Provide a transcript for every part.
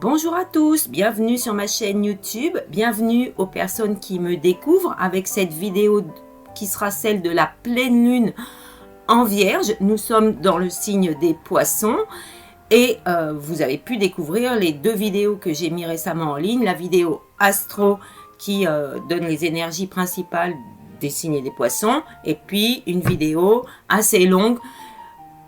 Bonjour à tous, bienvenue sur ma chaîne YouTube, bienvenue aux personnes qui me découvrent avec cette vidéo qui sera celle de la pleine lune en Vierge. Nous sommes dans le signe des Poissons et vous avez pu découvrir les deux vidéos que j'ai mis récemment en ligne, la vidéo Astro qui donne les énergies principales des signes des Poissons et puis une vidéo assez longue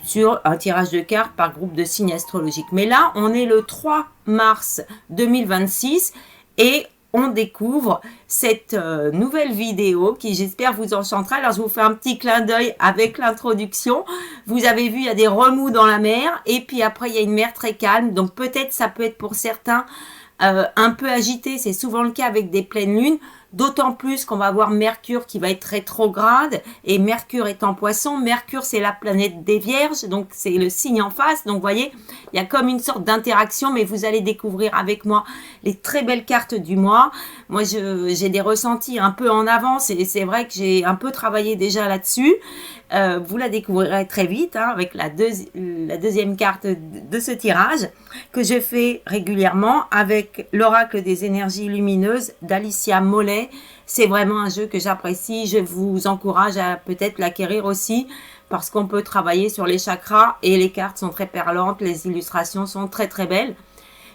sur un tirage de cartes par groupe de signes astrologiques. Mais là, on est le 3 mars 2026 et on découvre cette nouvelle vidéo qui, j'espère, vous enchantera. Alors, je vous fais un petit clin d'œil avec l'introduction. Vous avez vu, il y a des remous dans la mer et puis après, il y a une mer très calme. Donc, peut-être, ça peut être pour certains un peu agité. C'est souvent le cas avec des pleines lunes. D'autant plus qu'on va avoir Mercure qui va être rétrograde et Mercure est en Poisson. Mercure, c'est la planète des Vierges, donc c'est le signe en face. Donc, vous voyez, il y a comme une sorte d'interaction, mais vous allez découvrir avec moi les très belles cartes du mois. Moi, j'ai des ressentis un peu en avance et c'est vrai que j'ai un peu travaillé déjà là-dessus. Vous la découvrirez très vite avec la deuxième carte de ce tirage que je fais régulièrement avec l'oracle des énergies lumineuses d'Alicia Mollet. C'est vraiment un jeu que j'apprécie. Je vous encourage à peut-être l'acquérir aussi parce qu'on peut travailler sur les chakras et les cartes sont très perlantes. Les illustrations sont très très belles.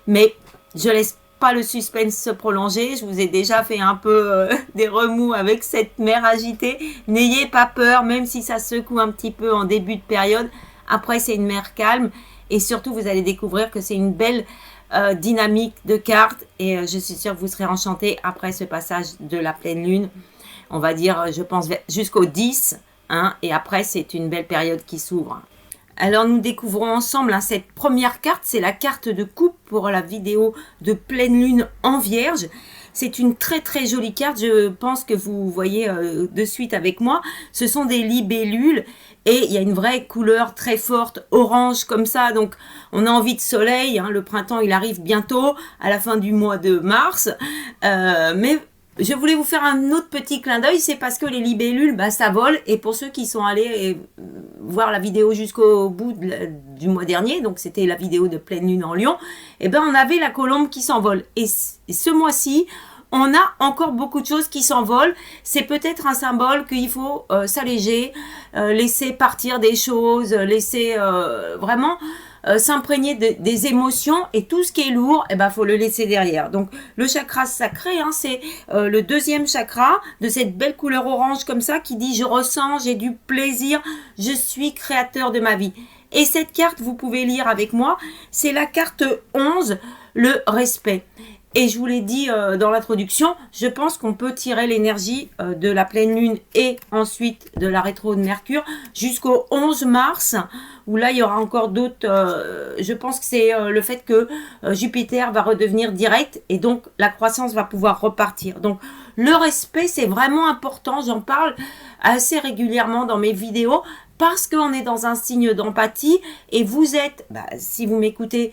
Mais je laisse pas le suspense se prolonger. Je vous ai déjà fait un peu des remous avec cette mer agitée. N'ayez pas peur, même si ça secoue un petit peu en début de période. Après, c'est une mer calme. Et surtout, vous allez découvrir que c'est une belle dynamique de cartes. Et je suis sûre que vous serez enchantés après ce passage de la pleine lune. On va dire, je pense, jusqu'au 10. Et après, c'est une belle période qui s'ouvre. Alors, nous découvrons ensemble cette première carte. C'est la carte de coupe pour la vidéo de pleine lune en Vierge. C'est une très très jolie carte. Je pense que vous voyez de suite avec moi. Ce sont des libellules et il y a une vraie couleur très forte, orange comme ça. Donc, on a envie de soleil. Le printemps, il arrive bientôt à la fin du mois de mars. Mais je voulais vous faire un autre petit clin d'œil, c'est parce que les libellules, ça vole. Et pour ceux qui sont allés voir la vidéo jusqu'au bout du mois dernier, donc c'était la vidéo de pleine lune en Lion, on avait la colombe qui s'envole. Et ce mois-ci, on a encore beaucoup de choses qui s'envolent. C'est peut-être un symbole qu'il faut s'alléger, laisser partir des choses, laisser vraiment s'imprégner des émotions et tout ce qui est lourd, faut le laisser derrière. Donc le chakra sacré, c'est le deuxième chakra de cette belle couleur orange comme ça qui dit je ressens, j'ai du plaisir, je suis créateur de ma vie. Et cette carte, vous pouvez lire avec moi, c'est la carte 11, le respect. Et je vous l'ai dit dans l'introduction, je pense qu'on peut tirer l'énergie de la pleine lune et ensuite de la rétro de Mercure jusqu'au 11 mars, où là, il y aura encore d'autres... je pense que c'est le fait que Jupiter va redevenir direct et donc la croissance va pouvoir repartir. Donc, le respect, c'est vraiment important. J'en parle assez régulièrement dans mes vidéos parce qu'on est dans un signe d'empathie et vous êtes, si vous m'écoutez,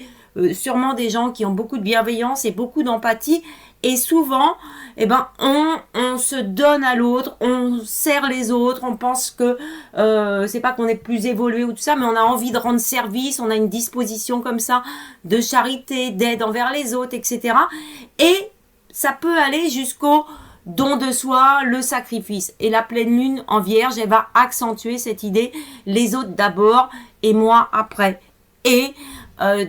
sûrement des gens qui ont beaucoup de bienveillance et beaucoup d'empathie et souvent on se donne à l'autre, on sert les autres, on pense que c'est pas qu'on est plus évolué ou tout ça, mais on a envie de rendre service, on a une disposition comme ça de charité, d'aide envers les autres, etc. Et ça peut aller jusqu'au don de soi, le sacrifice. Et la pleine lune en Vierge, elle va accentuer cette idée, les autres d'abord et moi après. Et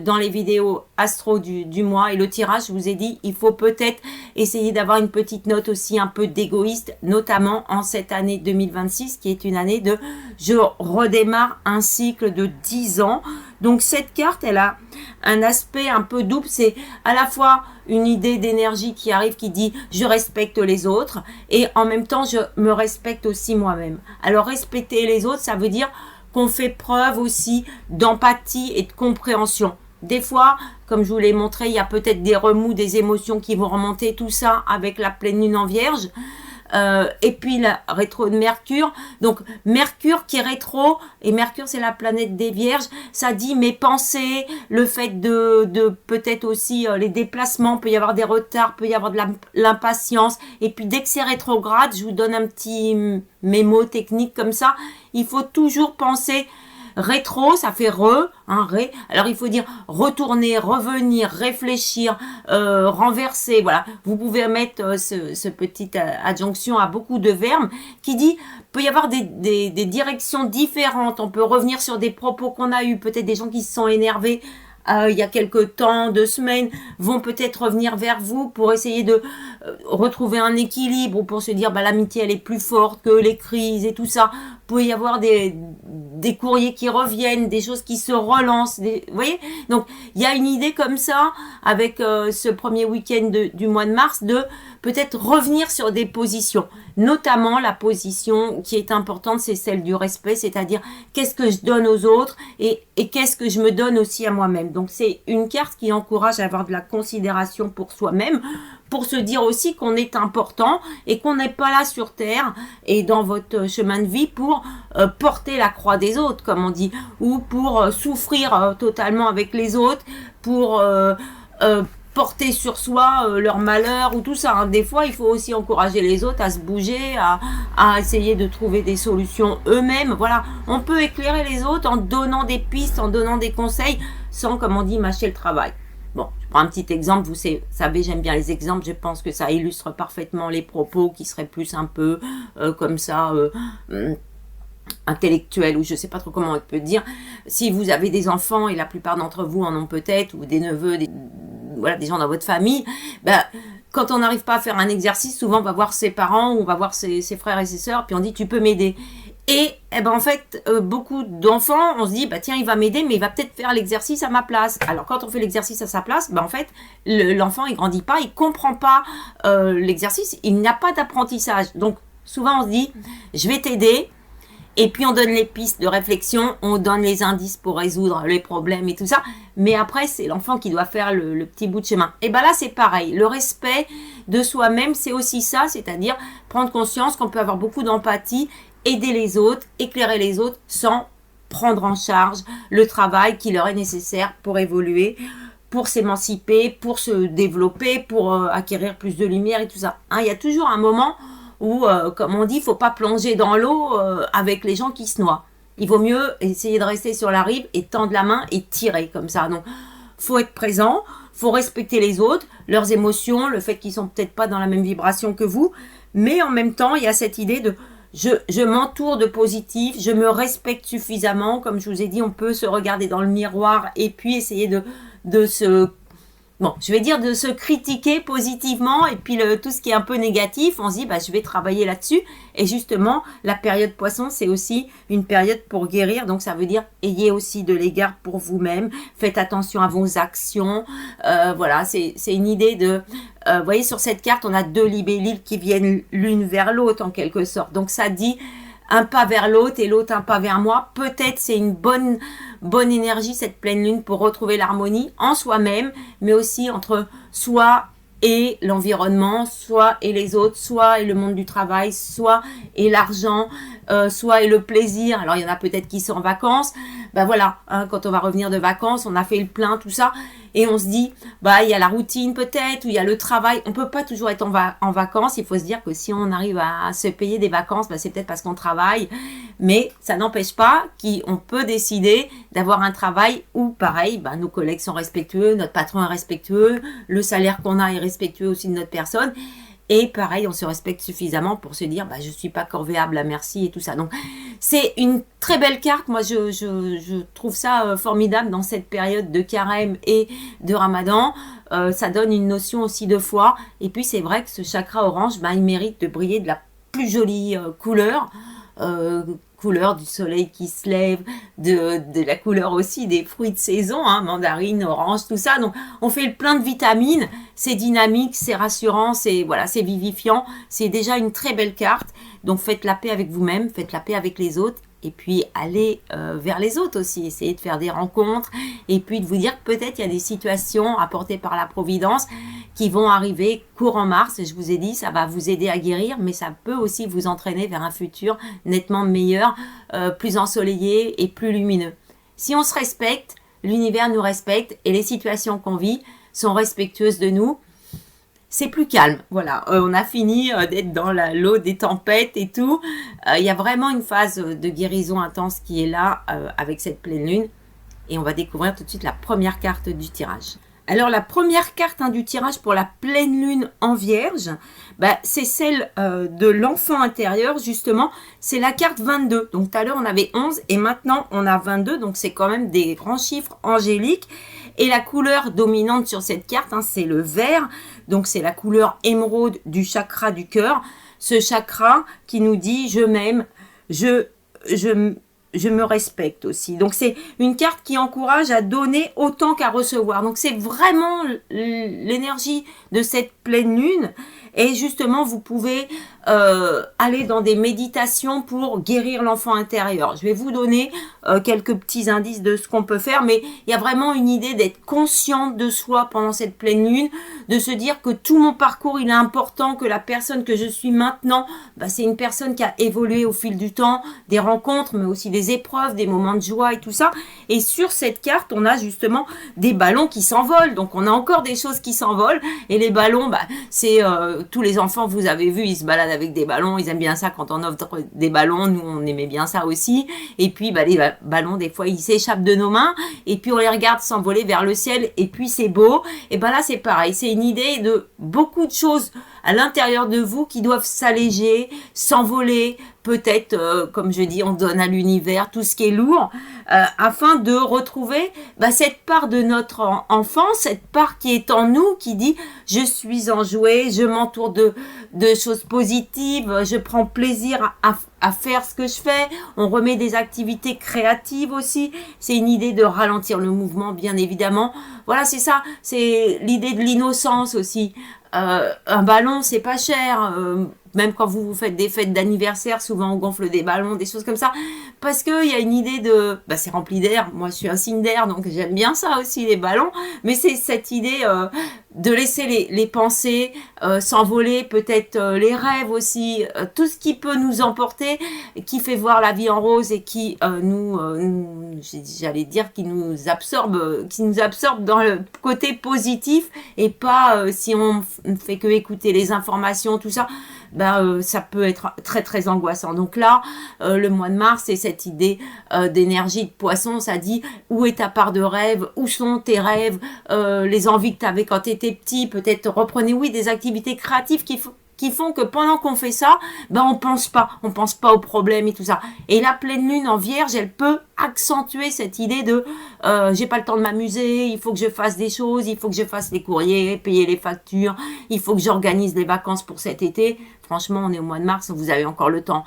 dans les vidéos astro du mois et le tirage, je vous ai dit, il faut peut-être essayer d'avoir une petite note aussi un peu d'égoïste, notamment en cette année 2026, qui est une année de je redémarre un cycle de 10 ans. Donc cette carte, elle a un aspect un peu double, c'est à la fois une idée d'énergie qui arrive, qui dit je respecte les autres et en même temps je me respecte aussi moi-même. Alors respecter les autres, ça veut dire qu'on fait preuve aussi d'empathie et de compréhension. Des fois, comme je vous l'ai montré, il y a peut-être des remous, des émotions qui vont remonter, tout ça avec la pleine lune en Vierge. Et puis la rétro de Mercure. Donc Mercure qui est rétro, et Mercure c'est la planète des Vierges, ça dit mes pensées, le fait de peut-être aussi les déplacements, peut y avoir des retards, peut y avoir de l'impatience, et puis dès que c'est rétrograde, je vous donne un petit mémo technique comme ça, il faut toujours penser Rétro, ça fait re, hein, ré. Alors il faut dire retourner, revenir, réfléchir, renverser. Voilà, vous pouvez mettre ce petit adjonction à beaucoup de verbes qui dit peut y avoir des directions différentes. On peut revenir sur des propos qu'on a eus, peut-être des gens qui se sont énervés il y a quelques temps, 2 semaines, vont peut-être revenir vers vous pour essayer de retrouver un équilibre ou pour se dire bah, l'amitié elle est plus forte que les crises et tout ça. Il peut y avoir des courriers qui reviennent, des choses qui se relancent. Vous voyez? Donc il y a une idée comme ça avec ce premier week-end du mois de mars de peut-être revenir sur des positions. Notamment la position qui est importante, c'est celle du respect, c'est-à-dire qu'est-ce que je donne aux autres et qu'est-ce que je me donne aussi à moi-même. Donc c'est une carte qui encourage à avoir de la considération pour soi-même, pour se dire aussi qu'on est important et qu'on n'est pas là sur Terre et dans votre chemin de vie pour porter la croix des autres, comme on dit, ou pour souffrir totalement avec les autres, pour porter sur soi leur malheur ou tout ça. Hein. Des fois, il faut aussi encourager les autres à se bouger, à essayer de trouver des solutions eux-mêmes. Voilà, on peut éclairer les autres en donnant des pistes, en donnant des conseils, sans, comme on dit, mâcher le travail. Bon, je prends un petit exemple, vous savez, j'aime bien les exemples, je pense que ça illustre parfaitement les propos qui seraient plus un peu comme ça... intellectuel ou je sais pas trop comment on peut dire. Si vous avez des enfants et la plupart d'entre vous en ont peut-être ou des neveux, voilà, des gens dans votre famille, ben, quand on n'arrive pas à faire un exercice, souvent on va voir ses parents ou on va voir ses frères et ses sœurs puis on dit tu peux m'aider. Et eh ben en fait, beaucoup d'enfants, on se dit bah tiens il va m'aider mais il va peut-être faire l'exercice à ma place. Alors quand on fait l'exercice à sa place, ben en fait l'enfant il grandit pas, il comprend pas l'exercice, il n'a pas d'apprentissage. Donc souvent on se dit je vais t'aider. Et puis on donne les pistes de réflexion, on donne les indices pour résoudre les problèmes et tout ça. Mais après, c'est l'enfant qui doit faire le petit bout de chemin. Et bien là, c'est pareil. Le respect de soi-même, c'est aussi ça, c'est-à-dire prendre conscience qu'on peut avoir beaucoup d'empathie, aider les autres, éclairer les autres sans prendre en charge le travail qui leur est nécessaire pour évoluer, pour s'émanciper, pour se développer, pour acquérir plus de lumière et tout ça. Hein, il y a toujours un moment où, comme on dit, il ne faut pas plonger dans l'eau avec les gens qui se noient. Il vaut mieux essayer de rester sur la rive et tendre la main et tirer comme ça. Donc, faut être présent, faut respecter les autres, leurs émotions, le fait qu'ils sont peut-être pas dans la même vibration que vous, mais en même temps, il y a cette idée de je m'entoure de positif, je me respecte suffisamment. Comme je vous ai dit, on peut se regarder dans le miroir et puis essayer de se... Bon, je vais dire de se critiquer positivement et puis tout ce qui est un peu négatif, on se dit bah je vais travailler là-dessus. Et justement, la période poisson, c'est aussi une période pour guérir. Donc ça veut dire ayez aussi de l'égard pour vous-même, faites attention à vos actions. Voilà, c'est une idée de... vous voyez, sur cette carte, on a 2 libellules qui viennent l'une vers l'autre en quelque sorte. Donc ça dit un pas vers l'autre et l'autre un pas vers moi. Peut-être c'est une bonne énergie cette pleine lune pour retrouver l'harmonie en soi-même, mais aussi entre soi et l'environnement, soit et les autres, soit et le monde du travail, soit et l'argent, soit et le plaisir. Alors il y en a peut-être qui sont en vacances. Ben voilà, hein, quand on va revenir de vacances, on a fait le plein, tout ça, et on se dit, bah il y a la routine peut-être, ou il y a le travail. On peut pas toujours être en vacances. Il faut se dire que si on arrive à se payer des vacances, ben, c'est peut-être parce qu'on travaille, mais ça n'empêche pas qu'on peut décider d'avoir un travail où, pareil, ben, nos collègues sont respectueux, notre patron est respectueux, le salaire qu'on a est respectueux aussi de notre personne. Et pareil, on se respecte suffisamment pour se dire, bah, je suis pas corvéable à merci et tout ça. Donc, c'est une très belle carte. Moi, je trouve ça formidable dans cette période de carême et de ramadan. Ça donne une notion aussi de foi. Et puis, c'est vrai que ce chakra orange, bah, il mérite de briller de la plus jolie couleur. Couleur du soleil qui se lève, de la couleur aussi des fruits de saison, hein, mandarine, orange, tout ça. Donc, on fait le plein de vitamines, c'est dynamique, c'est rassurant, c'est voilà, c'est vivifiant. C'est déjà une très belle carte. Donc, faites la paix avec vous-même, faites la paix avec les autres. Et puis, allez vers les autres aussi. Essayez de faire des rencontres. Et puis, de vous dire que peut-être il y a des situations apportées par la Providence qui vont arriver courant mars. Je vous ai dit, ça va vous aider à guérir, mais ça peut aussi vous entraîner vers un futur nettement meilleur, plus ensoleillé et plus lumineux. Si on se respecte, l'univers nous respecte et les situations qu'on vit sont respectueuses de nous. c'est plus calme. Voilà, on a fini d'être dans l'eau des tempêtes et tout. Il y a vraiment une phase de guérison intense qui est là avec cette pleine lune. Et on va découvrir tout de suite la première carte du tirage. Alors la première carte du tirage pour la pleine lune en vierge, c'est celle de l'enfant intérieur justement, c'est la carte 22. Donc tout à l'heure on avait 11 et maintenant on a 22, donc c'est quand même des grands chiffres angéliques. Et la couleur dominante sur cette carte, c'est le vert, donc c'est la couleur émeraude du chakra du cœur. Ce chakra qui nous dit je m'aime, je me respecte aussi. Donc, c'est une carte qui encourage à donner autant qu'à recevoir. Donc, c'est vraiment l'énergie de cette pleine lune. Et justement, vous pouvez aller dans des méditations pour guérir l'enfant intérieur. Je vais vous donner quelques petits indices de ce qu'on peut faire, mais il y a vraiment une idée d'être consciente de soi pendant cette pleine lune, de se dire que tout mon parcours, il est important, que la personne que je suis maintenant, c'est une personne qui a évolué au fil du temps, des rencontres, mais aussi des épreuves, des moments de joie et tout ça. Et sur cette carte, on a justement des ballons qui s'envolent. Donc, on a encore des choses qui s'envolent. Et les ballons, c'est tous les enfants, vous avez vu, ils se baladent avec des ballons. Ils aiment bien ça quand on offre des ballons. Nous, on aimait bien ça aussi. Et puis, les ballons, des fois, ils s'échappent de nos mains. Et puis, on les regarde s'envoler vers le ciel. Et puis, c'est beau. Et là, c'est pareil. C'est une idée de beaucoup de choses à l'intérieur de vous qui doivent s'alléger, s'envoler, peut-être, comme je dis, on donne à l'univers tout ce qui est lourd, afin de retrouver cette part de notre enfance, cette part qui est en nous, qui dit « je suis enjouée, je m'entoure de choses positives, je prends plaisir à faire ce que je fais ». On remet des activités créatives aussi. C'est une idée de ralentir le mouvement, bien évidemment. Voilà, c'est ça. C'est l'idée de l'innocence aussi. Un ballon, c'est pas cher. Même quand vous faites des fêtes d'anniversaire, souvent on gonfle des ballons, des choses comme ça. Parce qu'il y a une idée de... c'est rempli d'air. Moi, je suis un signe d'air, donc j'aime bien ça aussi, les ballons. Mais c'est cette idée de laisser les pensées s'envoler, peut-être les rêves aussi. Tout ce qui peut nous emporter, qui fait voir la vie en rose et qui j'allais dire, qui nous absorbe dans le côté positif et pas si on ne fait que écouter les informations, tout ça. Ça peut être très très angoissant. Donc là, le mois de mars, c'est cette idée d'énergie de poisson. Ça dit où est ta part de rêve, où sont tes rêves, les envies que tu avais quand tu étais petit. Peut-être reprenez, des activités créatives qui font que pendant qu'on fait ça, on pense pas aux problèmes et tout ça. Et la pleine lune en vierge, elle peut accentuer cette idée de j'ai pas le temps de m'amuser, il faut que je fasse des choses, il faut que je fasse les courriers, payer les factures, il faut que j'organise les vacances pour cet été. Franchement, on est au mois de mars, vous avez encore le temps.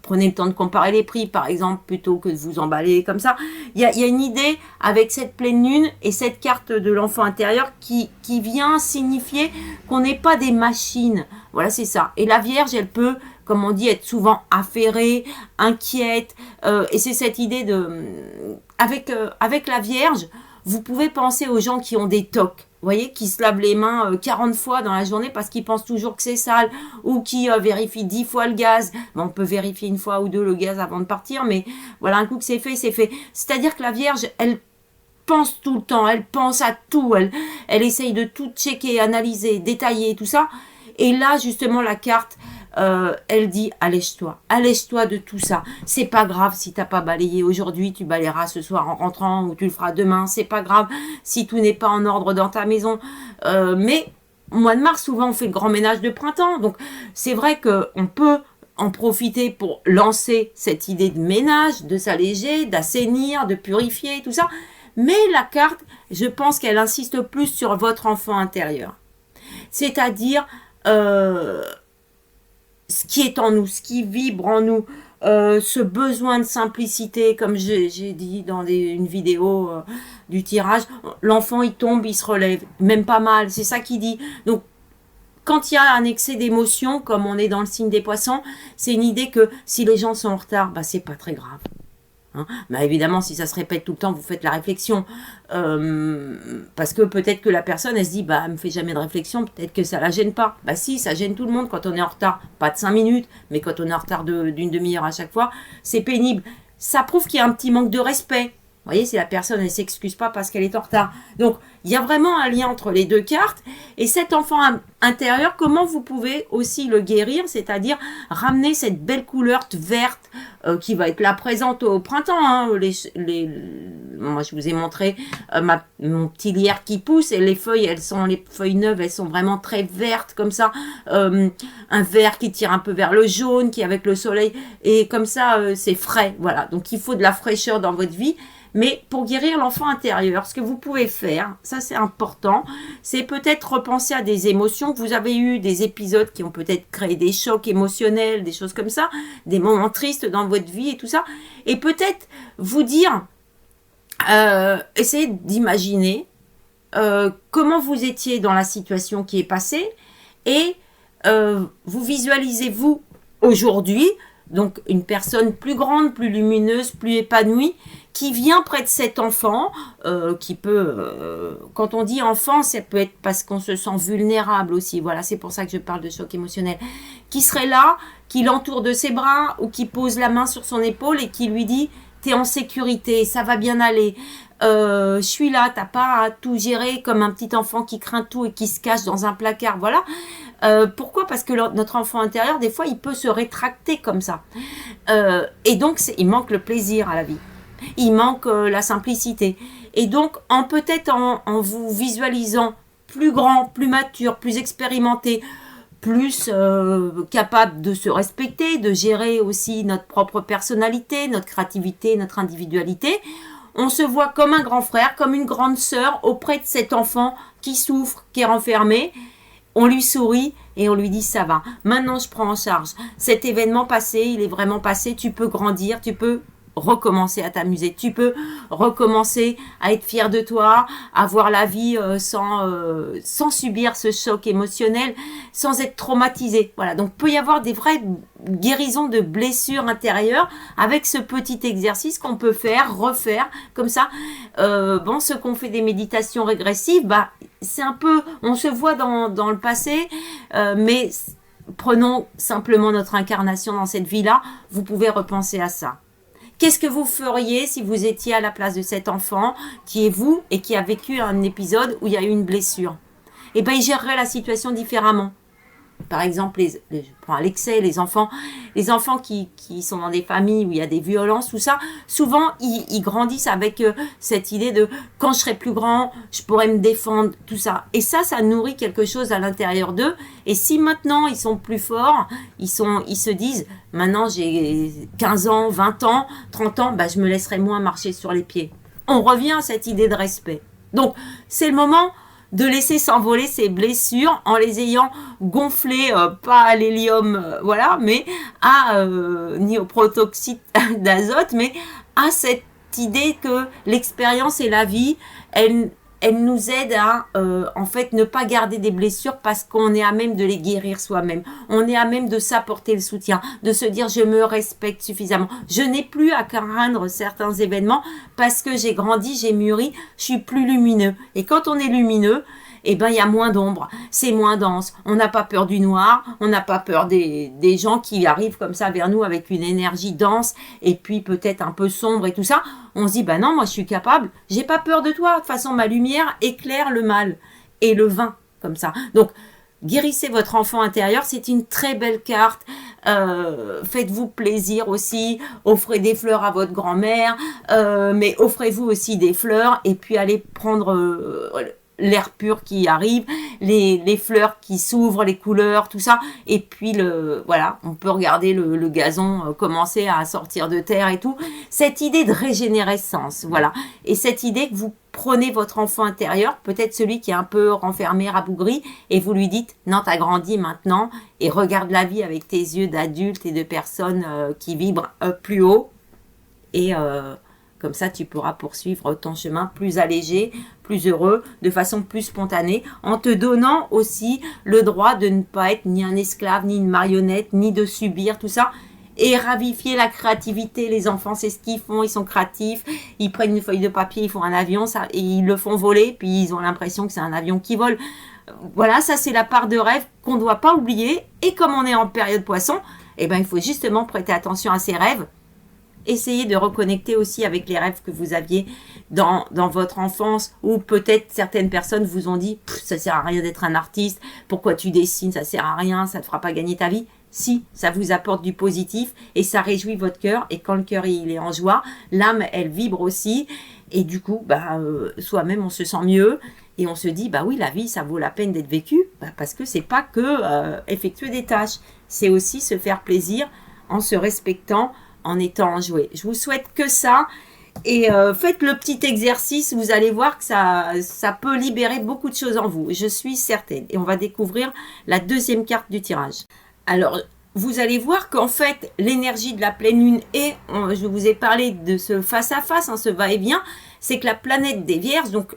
Prenez le temps de comparer les prix, par exemple, plutôt que de vous emballer comme ça. Il y a une idée avec cette pleine lune et cette carte de l'enfant intérieur qui vient signifier qu'on n'est pas des machines. Voilà, c'est ça. Et la Vierge, elle peut, comme on dit, être souvent affairée, inquiète. Et c'est cette idée de... Avec la Vierge, vous pouvez penser aux gens qui ont des tocs. Vous voyez, qui se lavent les mains 40 fois dans la journée parce qu'ils pensent toujours que c'est sale, ou qui vérifient 10 fois le gaz. On peut vérifier une fois ou deux le gaz avant de partir, mais voilà, un coup que c'est fait, c'est fait. C'est-à-dire que la Vierge, elle pense tout le temps, elle pense à tout, elle essaye de tout checker, analyser, détailler, tout ça. Et là, justement, la carte, elle dit allège-toi de tout ça. C'est pas grave si t'as pas balayé aujourd'hui, tu balayeras ce soir en rentrant ou tu le feras demain. C'est pas grave si tout n'est pas en ordre dans ta maison. Mais au mois de mars, souvent on fait le grand ménage de printemps. Donc c'est vrai qu'on peut en profiter pour lancer cette idée de ménage, de s'alléger, d'assainir, de purifier, tout ça. Mais la carte, je pense qu'elle insiste plus sur votre enfant intérieur. C'est-à-dire... ce qui est en nous, ce qui vibre en nous, ce besoin de simplicité, comme j'ai dit dans une vidéo du tirage, l'enfant il tombe, il se relève, même pas mal, c'est ça qu'il dit. Donc quand il y a un excès d'émotion, comme on est dans le signe des poissons, c'est une idée que si les gens sont en retard, c'est pas très grave. Évidemment, si ça se répète tout le temps, vous faites la réflexion. Parce que peut-être que la personne, elle se dit, elle me fait jamais de réflexion, peut-être que ça la gêne pas. Si, ça gêne tout le monde quand on est en retard. Pas de 5 minutes, mais quand on est en retard d'une demi-heure à chaque fois, c'est pénible. Ça prouve qu'il y a un petit manque de respect. Vous voyez, si la personne ne s'excuse pas parce qu'elle est en retard. Donc, il y a vraiment un lien entre les deux cartes. Et cet enfant intérieur, comment vous pouvez aussi le guérir, c'est-à-dire ramener cette belle couleur verte qui va être là présente au printemps. Hein. Moi, je vous ai montré mon petit lierre qui pousse et les feuilles neuves, elles sont vraiment très vertes comme ça. Un vert qui tire un peu vers le jaune, qui avec le soleil et comme ça, c'est frais. Voilà. Donc, il faut de la fraîcheur dans votre vie. Mais pour guérir l'enfant intérieur, ce que vous pouvez faire, ça c'est important, c'est peut-être repenser à des émotions que vous avez eues, des épisodes qui ont peut-être créé des chocs émotionnels, des choses comme ça, des moments tristes dans votre vie et tout ça. Et peut-être vous dire, essayez d'imaginer comment vous étiez dans la situation qui est passée et vous visualisez vous aujourd'hui, donc une personne plus grande, plus lumineuse, plus épanouie, qui vient près de cet enfant, qui peut, quand on dit enfant, ça peut être parce qu'on se sent vulnérable aussi, voilà, c'est pour ça que je parle de choc émotionnel, qui serait là, qui l'entoure de ses bras, ou qui pose la main sur son épaule et qui lui dit, t'es en sécurité, ça va bien aller, je suis là, t'as pas à tout gérer comme un petit enfant qui craint tout et qui se cache dans un placard, voilà. Pourquoi? Parce que notre enfant intérieur, des fois, il peut se rétracter comme ça. Et donc, il manque le plaisir à la vie. Il manque la simplicité. Et donc, peut-être en vous visualisant plus grand, plus mature, plus expérimenté, plus capable de se respecter, de gérer aussi notre propre personnalité, notre créativité, notre individualité, on se voit comme un grand frère, comme une grande sœur auprès de cet enfant qui souffre, qui est renfermé. On lui sourit et on lui dit ça va. Maintenant, je prends en charge. Cet événement passé, il est vraiment passé. Tu peux grandir, tu peux recommencer à t'amuser. Tu peux recommencer à être fier de toi, à voir la vie sans subir ce choc émotionnel, sans être traumatisé. Voilà. Donc, peut y avoir des vraies guérisons de blessures intérieures avec ce petit exercice qu'on peut faire, refaire, comme ça. Ceux qu'on fait des méditations régressives, c'est un peu, on se voit dans le passé, mais prenons simplement notre incarnation dans cette vie-là. Vous pouvez repenser à ça. Qu'est-ce que vous feriez si vous étiez à la place de cet enfant qui est vous et qui a vécu un épisode où il y a eu une blessure? Eh bien, il gérerait la situation différemment. Par exemple, je prends Alexei, les enfants qui sont dans des familles où il y a des violences, tout ça, souvent, ils grandissent avec cette idée de quand je serai plus grand, je pourrai me défendre, tout ça. Et ça nourrit quelque chose à l'intérieur d'eux. Et si maintenant, ils sont plus forts, ils se disent, maintenant j'ai 15 ans, 20 ans, 30 ans, je me laisserai moins marcher sur les pieds. On revient à cette idée de respect. Donc, c'est le moment de laisser s'envoler ces blessures en les ayant gonflées, pas à l'hélium, mais ni au protoxyde d'azote, mais à cette idée que l'expérience et la vie, elle nous aide à ne pas garder des blessures parce qu'on est à même de les guérir soi-même. On est à même de s'apporter le soutien, de se dire je me respecte suffisamment. Je n'ai plus à craindre certains événements parce que j'ai grandi, j'ai mûri, je suis plus lumineux. Et quand on est lumineux, il y a moins d'ombre, c'est moins dense. On n'a pas peur du noir, on n'a pas peur des gens qui arrivent comme ça vers nous avec une énergie dense et puis peut-être un peu sombre et tout ça. On se dit, non, moi je suis capable, j'ai pas peur de toi. De toute façon, ma lumière éclaire le mal et le vin, comme ça. Donc, guérissez votre enfant intérieur, c'est une très belle carte. Faites-vous plaisir aussi, offrez des fleurs à votre grand-mère, mais offrez-vous aussi des fleurs et puis allez prendre l'air pur qui arrive, les fleurs qui s'ouvrent, les couleurs, tout ça. Et puis, on peut regarder le gazon commencer à sortir de terre et tout. Cette idée de régénérescence, voilà. Et cette idée que vous prenez votre enfant intérieur, peut-être celui qui est un peu renfermé, rabougri, et vous lui dites, non, t'as grandi maintenant, et regarde la vie avec tes yeux d'adulte et de personnes qui vibrent plus haut. Et comme ça, tu pourras poursuivre ton chemin plus allégé, plus heureux, de façon plus spontanée, en te donnant aussi le droit de ne pas être ni un esclave, ni une marionnette, ni de subir tout ça. Et ravifier la créativité. Les enfants, c'est ce qu'ils font, ils sont créatifs, ils prennent une feuille de papier, ils font un avion, et ils le font voler, puis ils ont l'impression que c'est un avion qui vole. Voilà, ça c'est la part de rêve qu'on ne doit pas oublier. Et comme on est en période poisson, il faut justement prêter attention à ces rêves essayez de reconnecter aussi avec les rêves que vous aviez dans votre enfance, ou peut-être certaines personnes vous ont dit « ça sert à rien d'être un artiste, pourquoi tu dessines, ça sert à rien, ça ne te fera pas gagner ta vie ». Si, ça vous apporte du positif et ça réjouit votre cœur. Et quand le cœur il est en joie, l'âme elle vibre aussi. Et du coup, soi-même on se sent mieux et on se dit bah oui, la vie ça vaut la peine d'être vécue, parce que c'est pas que effectuer des tâches, c'est aussi se faire plaisir en se respectant, en étant enjoué. Je vous souhaite que ça. Et faites le petit exercice, vous allez voir que ça peut libérer beaucoup de choses en vous. Je suis certaine. Et on va découvrir la deuxième carte du tirage. Alors, vous allez voir qu'en fait, l'énergie de la pleine lune je vous ai parlé de ce face-à-face, ce va-et-vient, c'est que la planète des Vierges, donc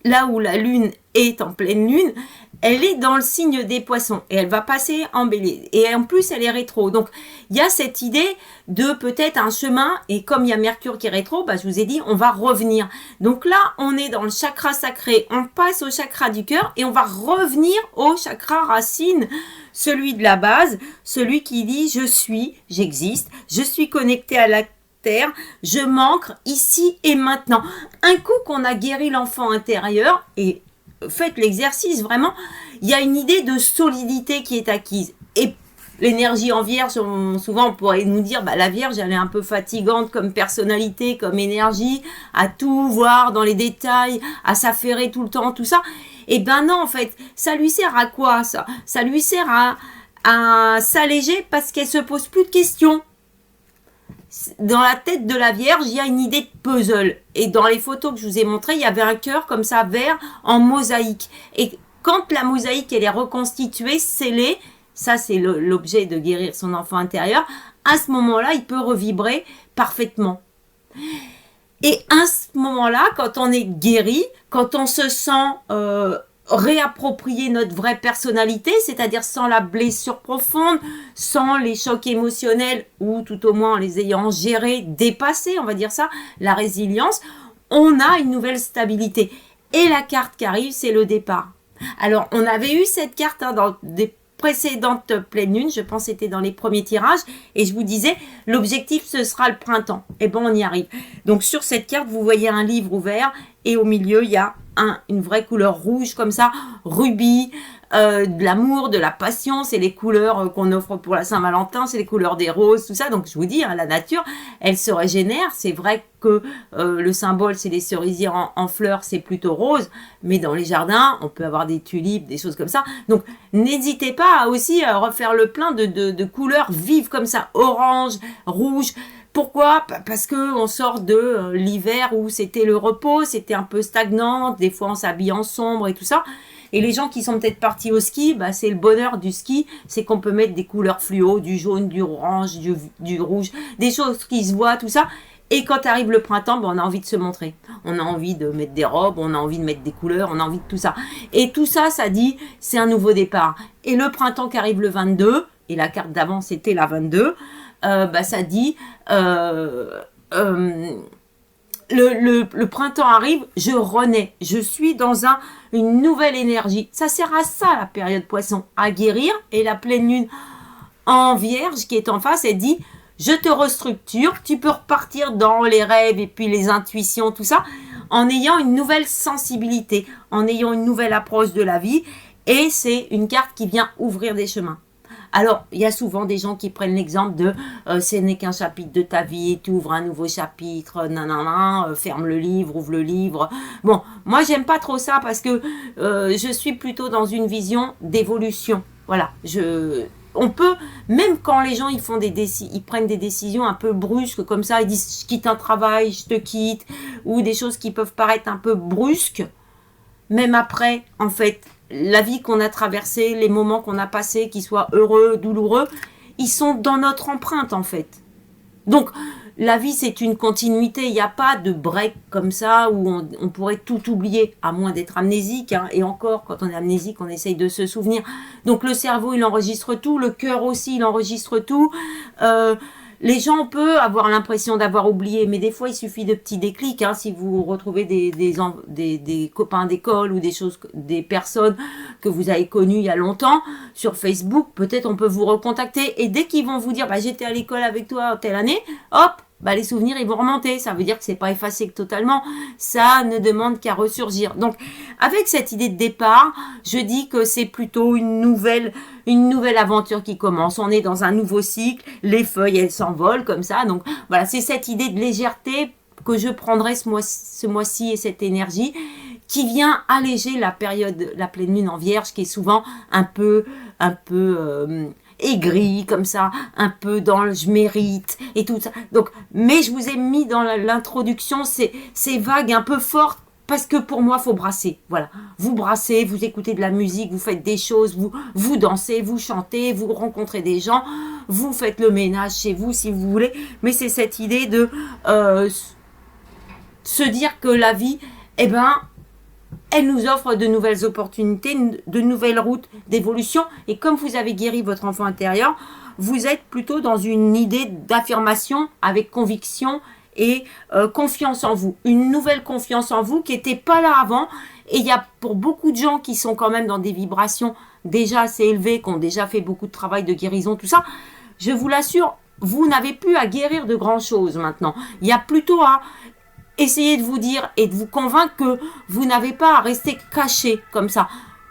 là où la lune est en pleine lune, elle est dans le signe des poissons et elle va passer en bélier. Et en plus, elle est rétro. Donc, il y a cette idée de peut-être un chemin. Et comme il y a Mercure qui est rétro, je vous ai dit, on va revenir. Donc là, on est dans le chakra sacré. On passe au chakra du cœur et on va revenir au chakra racine, celui de la base, celui qui dit « je suis, j'existe, je suis connecté à la terre, je m'ancre ici et maintenant ». Un coup qu'on a guéri l'enfant intérieur et faites l'exercice, vraiment, il y a une idée de solidité qui est acquise. Et l'énergie en Vierge, souvent on pourrait nous dire, la Vierge, elle est un peu fatigante comme personnalité, comme énergie, à tout voir dans les détails, à s'affairer tout le temps, tout ça. Et non, en fait, ça lui sert à quoi, ça? Ça lui sert à s'alléger parce qu'elle se pose plus de questions. Dans la tête de la Vierge, il y a une idée de puzzle. Et dans les photos que je vous ai montrées, il y avait un cœur comme ça, vert, en mosaïque. Et quand la mosaïque, elle est reconstituée, scellée, ça c'est l'objet de guérir son enfant intérieur, à ce moment-là, il peut revibrer parfaitement. Et à ce moment-là, quand on est guéri, quand on se sent réapproprier notre vraie personnalité, c'est-à-dire sans la blessure profonde, sans les chocs émotionnels, ou tout au moins en les ayant gérés, dépassés, on va dire ça, la résilience, on a une nouvelle stabilité. Et la carte qui arrive, c'est le départ. Alors, on avait eu cette carte dans des précédentes pleines lunes, je pense que c'était dans les premiers tirages, et je vous disais, l'objectif, ce sera le printemps. Et on y arrive. Donc, sur cette carte, vous voyez un livre ouvert, et au milieu, il y a une vraie couleur rouge comme ça, rubis, de l'amour, de la passion, c'est les couleurs qu'on offre pour la Saint-Valentin, c'est les couleurs des roses, tout ça. Donc je vous dis, la nature, elle se régénère. C'est vrai que le symbole, c'est les cerisiers en fleurs, c'est plutôt rose, mais dans les jardins, on peut avoir des tulipes, des choses comme ça. Donc n'hésitez pas à aussi refaire le plein de couleurs vives comme ça, orange, rouge. Pourquoi? Parce que on sort de l'hiver où c'était le repos, c'était un peu stagnant, des fois on s'habille en sombre et tout ça. Et les gens qui sont peut-être partis au ski, c'est le bonheur du ski, c'est qu'on peut mettre des couleurs fluo, du jaune, du orange, du rouge, des choses qui se voient, tout ça. Et quand arrive le printemps, on a envie de se montrer. On a envie de mettre des robes, on a envie de mettre des couleurs, on a envie de tout ça. Et tout ça, ça dit, c'est un nouveau départ. Et le printemps qui arrive le 22, et la carte d'avant c'était la 22, ça dit le printemps arrive, je renais, je suis dans une nouvelle énergie. Ça sert à ça la période poisson, à guérir. Et la pleine lune en Vierge qui est en face, elle dit je te restructure, tu peux repartir dans les rêves et puis les intuitions, tout ça, en ayant une nouvelle sensibilité, en ayant une nouvelle approche de la vie. Et c'est une carte qui vient ouvrir des chemins. Alors, il y a souvent des gens qui prennent l'exemple de ce n'est qu'un chapitre de ta vie, tu ouvres un nouveau chapitre, ferme le livre, ouvre le livre. Bon, moi, j'aime pas trop ça parce que je suis plutôt dans une vision d'évolution. Voilà, on peut, même quand les gens ils prennent des décisions un peu brusques comme ça, ils disent je quitte un travail, je te quitte, ou des choses qui peuvent paraître un peu brusques, même après, en fait, la vie qu'on a traversée, les moments qu'on a passés, qu'ils soient heureux, douloureux, ils sont dans notre empreinte en fait. Donc, la vie c'est une continuité, il n'y a pas de break comme ça où on pourrait tout oublier, à moins d'être amnésique. Et encore, quand on est amnésique, on essaye de se souvenir. Donc le cerveau, il enregistre tout, le cœur aussi, il enregistre tout. Les gens peuvent avoir l'impression d'avoir oublié, mais des fois, il suffit de petits déclics. Si vous retrouvez des copains d'école ou des personnes que vous avez connues il y a longtemps sur Facebook, peut-être on peut vous recontacter. Et dès qu'ils vont vous dire, j'étais à l'école avec toi telle année, hop, bah, les souvenirs, ils vont remonter. Ça veut dire que c'est pas effacé totalement. Ça ne demande qu'à ressurgir. Donc, avec cette idée de départ, je dis que c'est plutôt une nouvelle aventure qui commence. On est dans un nouveau cycle. Les feuilles, elles s'envolent comme ça. Donc, voilà, c'est cette idée de légèreté que je prendrai ce mois-ci et cette énergie qui vient alléger la période, la pleine lune en Vierge, qui est souvent un peu aigri comme ça, un peu dans le je mérite et tout ça. Donc, mais je vous ai mis dans l'introduction ces vagues un peu fortes parce que pour moi, faut brasser. Voilà, vous brassez, vous écoutez de la musique, vous faites des choses, vous dansez, vous chantez, vous rencontrez des gens, vous faites le ménage chez vous si vous voulez. Mais c'est cette idée de se dire que la vie, eh ben, elle nous offre de nouvelles opportunités, de nouvelles routes d'évolution. Et comme vous avez guéri votre enfant intérieur, vous êtes plutôt dans une idée d'affirmation avec conviction et confiance en vous. Une nouvelle confiance en vous qui n'était pas là avant. Et il y a pour beaucoup de gens qui sont quand même dans des vibrations déjà assez élevées, qui ont déjà fait beaucoup de travail de guérison, tout ça, je vous l'assure, vous n'avez plus à guérir de grand chose maintenant. Il y a plutôt à essayez de vous dire et de vous convaincre que vous n'avez pas à rester caché comme ça.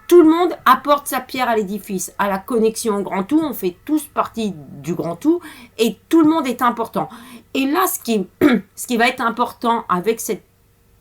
Tout le monde apporte sa pierre à l'édifice, à la connexion au grand tout. On fait tous partie du grand tout et tout le monde est important. Et là, ce qui va être important avec cette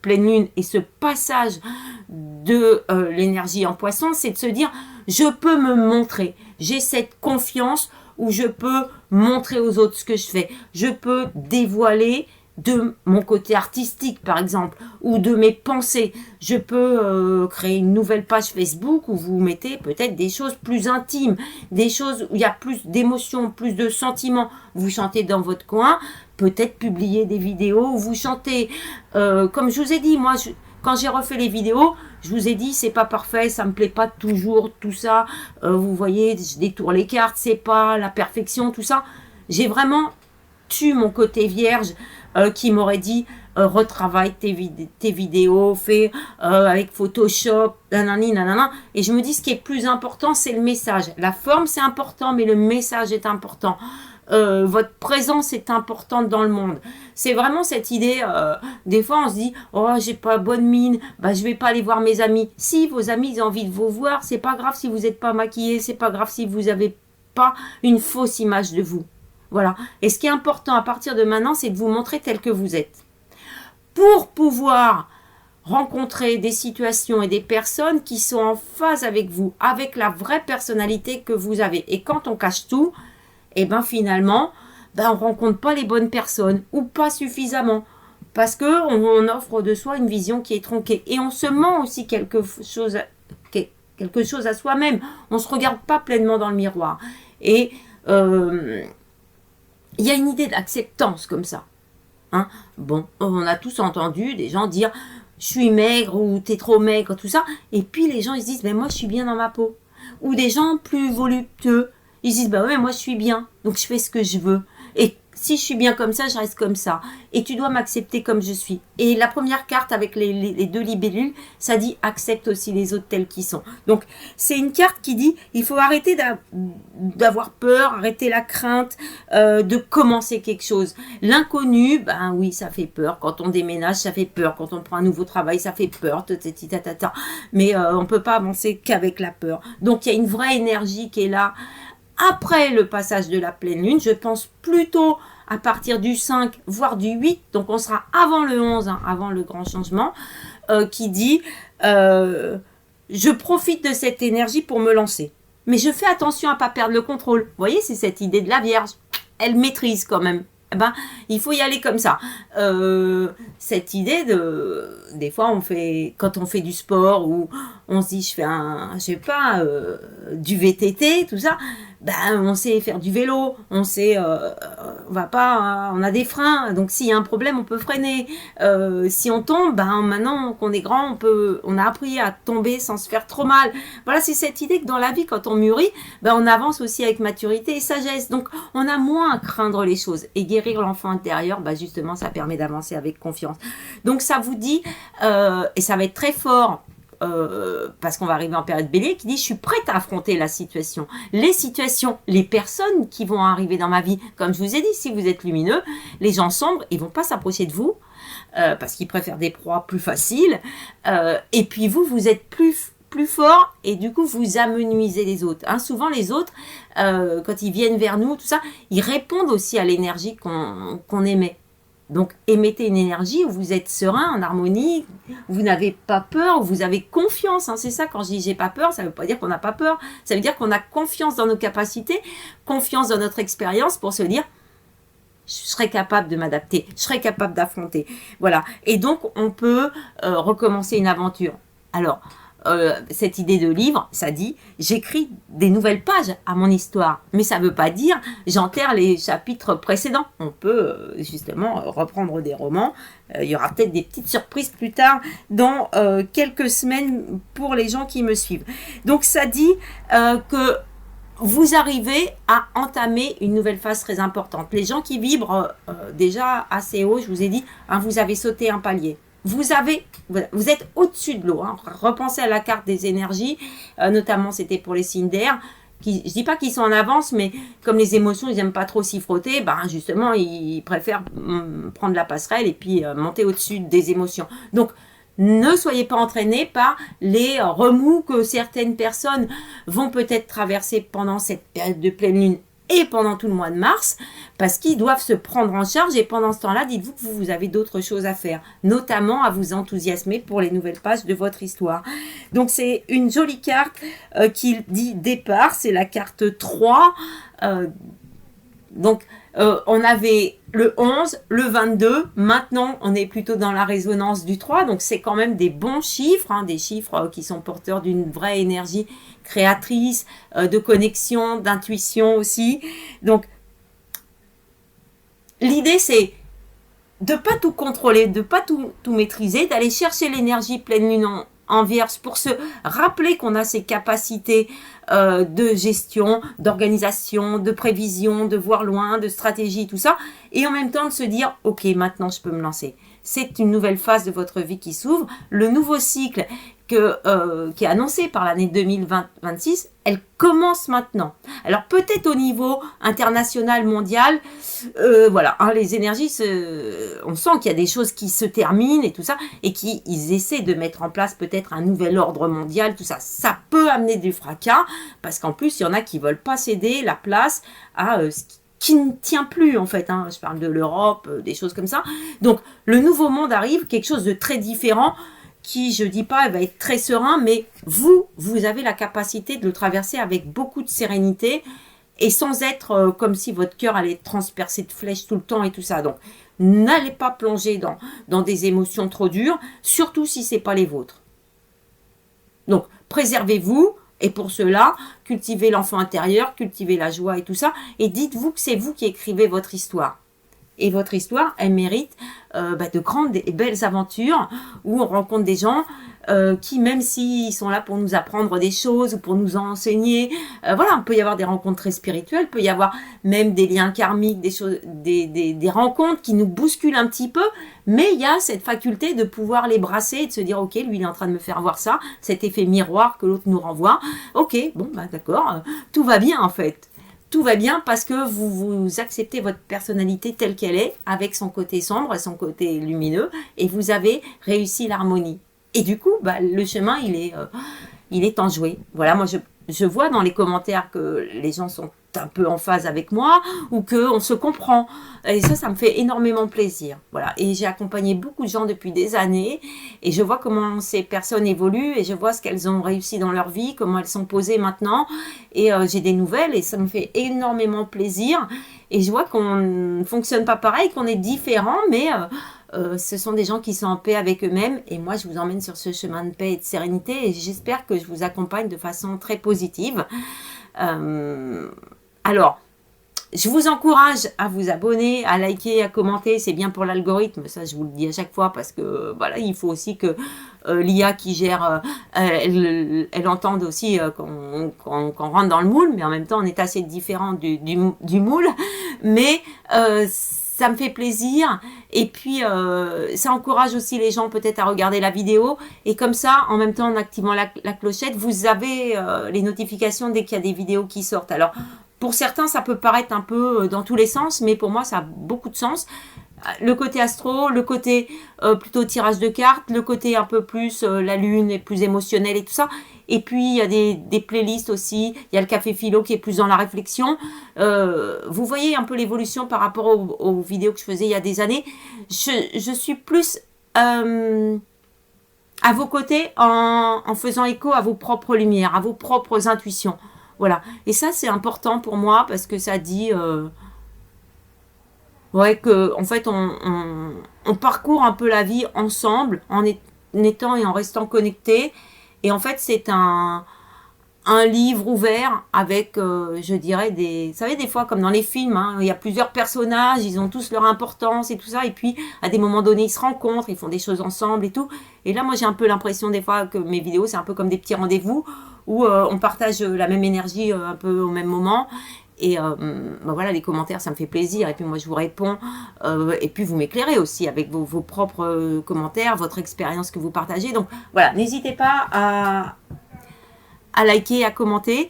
pleine lune et ce passage de l'énergie en poisson, c'est de se dire, je peux me montrer. J'ai cette confiance où je peux montrer aux autres ce que je fais. Je peux dévoiler de mon côté artistique par exemple ou de mes pensées. Je peux créer une nouvelle page Facebook où vous mettez peut-être des choses plus intimes, des choses où il y a plus d'émotions, plus de sentiments. Vous chantez dans votre coin, peut-être publier des vidéos où vous chantez. Comme je vous ai dit, moi quand j'ai refait les vidéos, je vous ai dit c'est pas parfait, ça me plaît pas toujours tout ça. Vous voyez, je détourne les cartes, c'est pas la perfection, tout ça. J'ai vraiment tué mon côté vierge. Qui m'aurait dit retravaille tes vidéos, fais avec Photoshop, nanani, nanana. Et je me dis ce qui est plus important, c'est le message. La forme, c'est important, mais le message est important. Votre présence est importante dans le monde. C'est vraiment cette idée, des fois on se dit, oh j'ai pas bonne mine, bah je vais pas aller voir mes amis. Si vos amis ils ont envie de vous voir, c'est pas grave si vous n'êtes pas maquillé, c'est pas grave si vous avez pas une fausse image de vous. Voilà. Et ce qui est important à partir de maintenant, c'est de vous montrer tel que vous êtes. Pour pouvoir rencontrer des situations et des personnes qui sont en phase avec vous, avec la vraie personnalité que vous avez. Et quand on cache tout, et ben finalement, on rencontre pas les bonnes personnes ou pas suffisamment. Parce qu'on offre de soi une vision qui est tronquée. Et on se ment aussi quelque chose à soi-même. On ne se regarde pas pleinement dans le miroir. Et il y a une idée d'acceptance comme ça. Hein? Bon, on a tous entendu des gens dire « je suis maigre » ou « t'es trop maigre », tout ça. Et puis les gens ils se disent « mais moi je suis bien dans ma peau ». Ou des gens plus voluptueux, ils se disent « bah ouais, moi je suis bien, donc je fais ce que je veux. Et si je suis bien comme ça, je reste comme ça. Et tu dois m'accepter comme je suis. » Et la première carte avec les deux libellules, ça dit « accepte aussi les autres tels qu'ils sont ». Donc, c'est une carte qui dit « il faut arrêter d'avoir peur, arrêter la crainte de commencer quelque chose. » L'inconnu, ben oui, ça fait peur. Quand on déménage, ça fait peur. Quand on prend un nouveau travail, ça fait peur. Mais on ne peut pas avancer qu'avec la peur. Donc, il y a une vraie énergie qui est là. Après le passage de la pleine lune, je pense plutôt à partir du 5, voire du 8, donc on sera avant le 11, hein, avant le grand changement, qui dit je profite de cette énergie pour me lancer. Mais je fais attention à ne pas perdre le contrôle. Vous voyez, c'est cette idée de la Vierge. Elle maîtrise quand même. Eh ben, il faut y aller comme ça. Cette idée des fois, quand on fait du sport ou on se dit, du VTT, tout ça, on sait faire du vélo, on sait, on a des freins, donc s'il y a un problème, on peut freiner. Si on tombe, maintenant qu'on est grand, on a appris à tomber sans se faire trop mal. Voilà, c'est cette idée que dans la vie, quand on mûrit, on avance aussi avec maturité et sagesse. Donc, on a moins à craindre les choses. Et guérir l'enfant intérieur, justement, ça permet d'avancer avec confiance. Donc, ça vous dit, et ça va être très fort, parce qu'on va arriver en période bélier, qui dit « je suis prête à affronter la situation ». Les situations, les personnes qui vont arriver dans ma vie, comme je vous ai dit, si vous êtes lumineux, les gens sombres, ils vont pas s'approcher de vous, parce qu'ils préfèrent des proies plus faciles, et puis vous êtes plus fort, et du coup vous amenuisez les autres. Hein, souvent les autres, quand ils viennent vers nous, tout ça, ils répondent aussi à l'énergie qu'on émet. Donc émettez une énergie où vous êtes serein, en harmonie, vous n'avez pas peur, où vous avez confiance. Hein, c'est ça, quand je dis j'ai pas peur, ça ne veut pas dire qu'on n'a pas peur, ça veut dire qu'on a confiance dans nos capacités, confiance dans notre expérience pour se dire je serai capable de m'adapter, je serai capable d'affronter. Voilà. Et donc, on peut recommencer une aventure. Alors, cette idée de livre, ça dit, j'écris des nouvelles pages à mon histoire. Mais ça ne veut pas dire, j'enterre les chapitres précédents. On peut justement reprendre des romans. Il y aura peut-être des petites surprises plus tard, dans quelques semaines, pour les gens qui me suivent. Donc, ça dit que vous arrivez à entamer une nouvelle phase très importante. Les gens qui vibrent déjà assez haut, je vous ai dit, hein, vous avez sauté un palier. Vous êtes au-dessus de l'eau. Hein. Repensez à la carte des énergies, notamment c'était pour les signes d'air. Je ne dis pas qu'ils sont en avance, mais comme les émotions, ils n'aiment pas trop s'y frotter, ben justement, ils préfèrent prendre la passerelle et puis monter au-dessus des émotions. Donc, ne soyez pas entraînés par les remous que certaines personnes vont peut-être traverser pendant cette période de pleine lune et pendant tout le mois de mars, parce qu'ils doivent se prendre en charge, et pendant ce temps-là, dites-vous que vous avez d'autres choses à faire, notamment à vous enthousiasmer pour les nouvelles pages de votre histoire. Donc c'est une jolie carte qui dit départ, c'est la carte 3, donc on avait le 11, le 22, maintenant on est plutôt dans la résonance du 3, donc c'est quand même des bons chiffres, hein, des chiffres qui sont porteurs d'une vraie énergie créatrice, de connexion, d'intuition aussi. Donc l'idée c'est de pas tout contrôler, de pas tout maîtriser, d'aller chercher l'énergie pleine lune en Vierge pour se rappeler qu'on a ces capacités de gestion, d'organisation, de prévision, de voir loin, de stratégie, tout ça, et en même temps de se dire « Ok, maintenant je peux me lancer ». C'est une nouvelle phase de votre vie qui s'ouvre. Le nouveau cycle qui est annoncé par l'année 2026, elle commence maintenant. Alors peut-être au niveau international, mondial, voilà, hein, les énergies, on sent qu'il y a des choses qui se terminent et tout ça, et qu'ils essaient de mettre en place peut-être un nouvel ordre mondial, tout ça. Ça peut amener du fracas, parce qu'en plus, il y en a qui ne veulent pas céder la place à ce qui ne tient plus en fait, hein. Je parle de l'Europe, des choses comme ça. Donc le nouveau monde arrive, quelque chose de très différent, qui, je dis pas, va être très serein, mais vous avez la capacité de le traverser avec beaucoup de sérénité et sans être comme si votre cœur allait être transpercé de flèches tout le temps et tout ça. Donc, n'allez pas plonger dans des émotions trop dures, surtout si c'est pas les vôtres. Donc, préservez-vous, et pour cela, cultivez l'enfant intérieur, cultivez la joie et tout ça, et dites-vous que c'est vous qui écrivez votre histoire. Et votre histoire, elle mérite de grandes et belles aventures où on rencontre des gens qui, même s'ils sont là pour nous apprendre des choses ou pour nous enseigner, voilà, il peut y avoir des rencontres très spirituelles, il peut y avoir même des liens karmiques, des choses, des rencontres qui nous bousculent un petit peu, mais il y a cette faculté de pouvoir les brasser et de se dire, ok, lui il est en train de me faire voir ça, cet effet miroir que l'autre nous renvoie, ok, bon, bah d'accord, tout va bien en fait. Tout va bien parce que vous acceptez votre personnalité telle qu'elle est, avec son côté sombre et son côté lumineux, et vous avez réussi l'harmonie. Et du coup, bah, le chemin, il est enjoué. Voilà, moi, je vois dans les commentaires que les gens sont un peu en phase avec moi, ou qu'on se comprend. Et ça me fait énormément plaisir. Voilà. Et j'ai accompagné beaucoup de gens depuis des années, et je vois comment ces personnes évoluent, et je vois ce qu'elles ont réussi dans leur vie, comment elles sont posées maintenant, et j'ai des nouvelles, et ça me fait énormément plaisir. Et je vois qu'on ne fonctionne pas pareil, qu'on est différents, mais ce sont des gens qui sont en paix avec eux-mêmes, et moi je vous emmène sur ce chemin de paix et de sérénité, et j'espère que je vous accompagne de façon très positive. Alors, je vous encourage à vous abonner, à liker, à commenter, c'est bien pour l'algorithme, ça je vous le dis à chaque fois, parce que voilà, il faut aussi que l'IA qui gère, elle entende aussi qu'on rentre dans le moule, mais en même temps on est assez différent du moule, mais ça me fait plaisir. Et puis, ça encourage aussi les gens peut-être à regarder la vidéo. Et comme ça, en même temps, en activant la clochette, vous avez les notifications dès qu'il y a des vidéos qui sortent. Alors, pour certains, ça peut paraître un peu dans tous les sens, mais pour moi, ça a beaucoup de sens. Le côté astro, le côté plutôt tirage de cartes, le côté un peu plus la lune est plus émotionnelle et tout ça. Et puis, il y a des playlists aussi. Il y a le café philo qui est plus dans la réflexion. Vous voyez un peu l'évolution par rapport aux vidéos que je faisais il y a des années. Je suis plus à vos côtés en faisant écho à vos propres lumières, à vos propres intuitions. Voilà. Et ça, c'est important pour moi parce que ça dit... ouais, que en fait, on parcourt un peu la vie ensemble en étant et en restant connectés. Et en fait, c'est un livre ouvert avec, je dirais, vous savez, des fois, comme dans les films, hein, il y a plusieurs personnages, ils ont tous leur importance et tout ça. Et puis, à des moments donnés, ils se rencontrent, ils font des choses ensemble et tout. Et là, moi, j'ai un peu l'impression des fois que mes vidéos, c'est un peu comme des petits rendez-vous où on partage la même énergie un peu au même moment. Et ben voilà, les commentaires, ça me fait plaisir. Et puis moi, je vous réponds. Et puis, vous m'éclairez aussi avec vos propres commentaires, votre expérience que vous partagez. Donc, voilà, n'hésitez pas à liker, à commenter.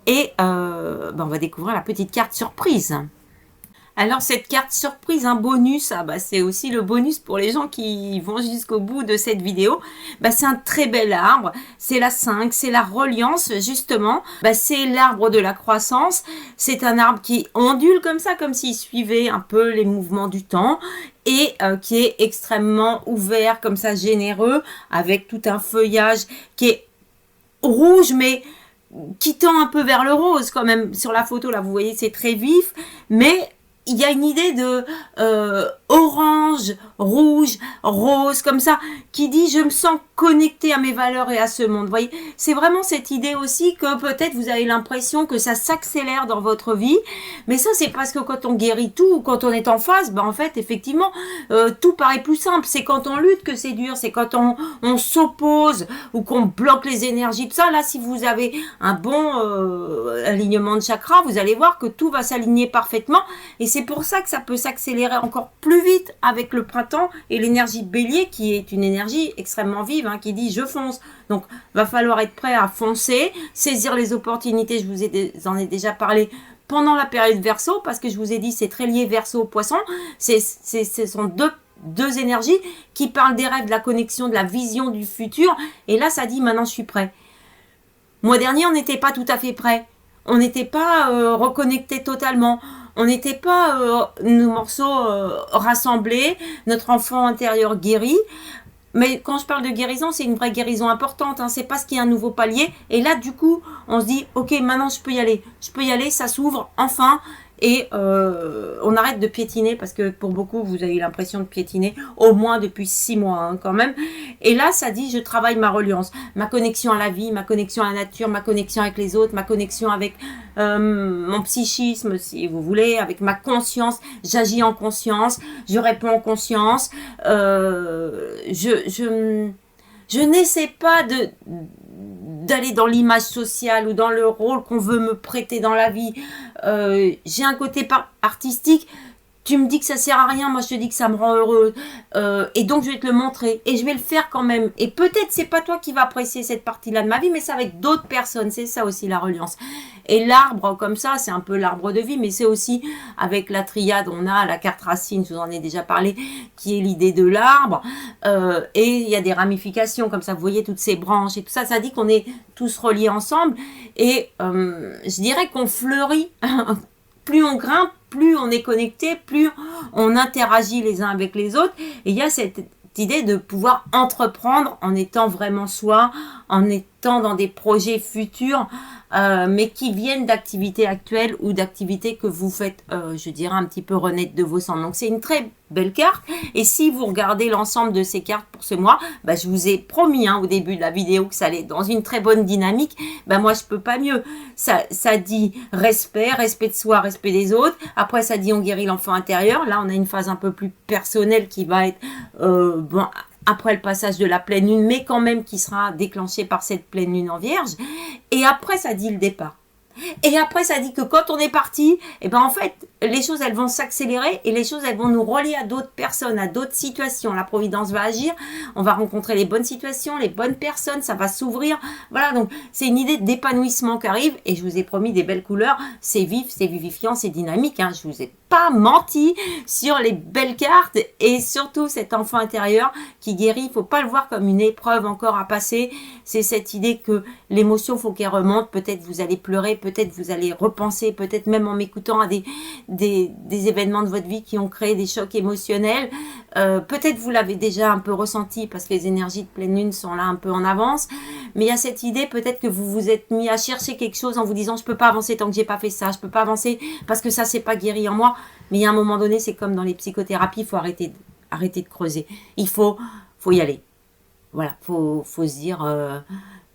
Et ben, on va découvrir la petite carte surprise. Alors, cette carte surprise, un bonus, ah bah, c'est aussi le bonus pour les gens qui vont jusqu'au bout de cette vidéo. Bah, c'est un très bel arbre, c'est la 5, c'est la reliance, justement. Bah, c'est l'arbre de la croissance, c'est un arbre qui ondule comme ça, comme s'il suivait un peu les mouvements du temps. Et qui est extrêmement ouvert, comme ça, généreux, avec tout un feuillage qui est rouge, mais qui tend un peu vers le rose quand même. Sur la photo, là, vous voyez, c'est très vif, mais... il y a une idée de orange, rouge, rose, comme ça, qui dit je me sens connecté à mes valeurs et à ce monde. Vous voyez, c'est vraiment cette idée aussi que peut-être vous avez l'impression que ça s'accélère dans votre vie, mais ça c'est parce que quand on guérit tout, ou quand on est en phase, ben en fait effectivement tout paraît plus simple. C'est quand on lutte que c'est dur, c'est quand on s'oppose ou qu'on bloque les énergies, tout ça. Là, si vous avez un bon alignement de chakras, vous allez voir que tout va s'aligner parfaitement. Et c'est pour ça que ça peut s'accélérer encore plus vite avec le printemps et l'énergie de bélier qui est une énergie extrêmement vive, hein, qui dit je fonce. Donc, va falloir être prêt à foncer, saisir les opportunités, je vous en ai déjà parlé pendant la période Verseau, parce que je vous ai dit c'est très lié Verseau-Poisson. Ce sont deux énergies qui parlent des rêves, de la connexion, de la vision du futur. Et là, ça dit maintenant je suis prêt. Mois dernier, on n'était pas tout à fait prêt. On n'était pas reconnecté totalement. On n'était pas nos morceaux rassemblés, notre enfant intérieur guéri. Mais quand je parle de guérison, c'est une vraie guérison importante. Hein. C'est parce qu'il y a un nouveau palier. Et là, du coup, on se dit, ok, maintenant je peux y aller. Je peux y aller, ça s'ouvre enfin. Et on arrête de piétiner parce que pour beaucoup, vous avez l'impression de piétiner au moins depuis 6 mois hein, quand même. Et là, ça dit, je travaille ma reliance, ma connexion à la vie, ma connexion à la nature, ma connexion avec les autres, ma connexion avec mon psychisme, si vous voulez, avec ma conscience. J'agis en conscience, je réponds en conscience. Je n'essaie pas d'aller dans l'image sociale ou dans le rôle qu'on veut me prêter dans la vie. J'ai un côté artistique. Tu me dis que ça sert à rien, moi je te dis que ça me rend heureux. Et donc je vais te le montrer. Et je vais le faire quand même. Et peut-être c'est pas toi qui vas apprécier cette partie-là de ma vie, mais c'est avec d'autres personnes. C'est ça aussi la reliance. Et l'arbre comme ça, c'est un peu l'arbre de vie, mais c'est aussi avec la triade, on a la carte racine, je vous en ai déjà parlé, qui est l'idée de l'arbre. Et il y a des ramifications comme ça, vous voyez toutes ces branches et tout ça. Ça dit qu'on est tous reliés ensemble. Et je dirais qu'on fleurit. Plus on grimpe, plus on est connecté, plus on interagit les uns avec les autres. Et il y a cette idée de pouvoir entreprendre en étant vraiment soi, en étant dans des projets futurs, mais qui viennent d'activités actuelles ou d'activités que vous faites, je dirais, un petit peu renaître de vos cendres. Donc, c'est une très belle carte. Et si vous regardez l'ensemble de ces cartes pour ce mois, bah, je vous ai promis au début de la vidéo que ça allait dans une très bonne dynamique. Bah, moi, je peux pas mieux. Ça dit respect de soi, respect des autres. Après, ça dit on guérit l'enfant intérieur. Là, on a une phase un peu plus personnelle qui va être... bon, après le passage de la pleine lune, mais quand même qui sera déclenchée par cette pleine lune en vierge. Et après, ça dit le départ. Et après, ça dit que quand on est parti, eh ben en fait, les choses, elles vont s'accélérer et les choses, elles vont nous relier à d'autres personnes, à d'autres situations. La Providence va agir, on va rencontrer les bonnes situations, les bonnes personnes, ça va s'ouvrir. Voilà, donc c'est une idée d'épanouissement qui arrive et je vous ai promis des belles couleurs. C'est vif, c'est vivifiant, c'est dynamique. Hein. Je vous ai pas menti sur les belles cartes et surtout cet enfant intérieur qui guérit. Il faut pas le voir comme une épreuve encore à passer. C'est cette idée que l'émotion, faut qu'elle remonte. Peut-être vous allez pleurer, peut-être vous allez repenser, peut-être même en m'écoutant à des événements de votre vie qui ont créé des chocs émotionnels. Peut-être vous l'avez déjà un peu ressenti parce que les énergies de pleine lune sont là un peu en avance. Mais il y a cette idée, peut-être que vous vous êtes mis à chercher quelque chose en vous disant je peux pas avancer tant que j'ai pas fait ça, je peux pas avancer parce que ça c'est pas guéri en moi. Mais il y a un moment donné, c'est comme dans les psychothérapies, il faut arrêter de creuser. Il faut y aller. Voilà, faut se dire